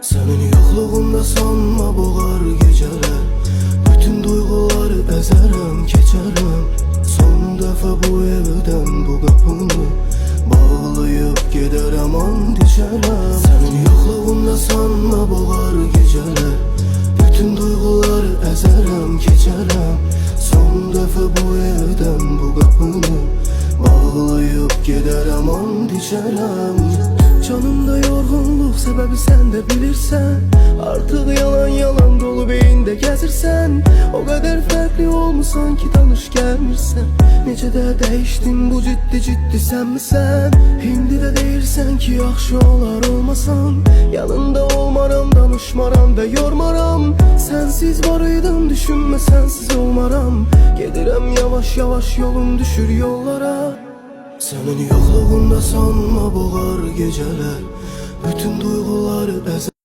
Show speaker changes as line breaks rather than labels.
Senin yokluğunda sanma boğar geceler. Bütün duyguları ezerim geçerim. Son defa bu evden bu kapını bağlayıp giderim an dişerim. Senin yokluğunda sanma boğar geceler. Bütün duyguları ezerim geçerim. Son defa bu evden bu kapını bağlayıp giderim an dişerim. Canımda yorgunluq sebebi sen de bilirsen. Artık yalan yalan dolu beyinde gezirsen. O kadar farklı olmusan ki tanış gelmirsen. Necə də değiştin bu ciddi ciddi sen mi sen? Hindi de deyirsən ki yaxşı olar olmasan. Yanında olmaram, danışmaram ve yormaram. Sensiz varıydım düşünme sensiz olmaram. Gedirəm yavaş yavaş yolum düşür yollara. Senin yokluğunda sanma boğar geceler. Bütün duyguları ezer.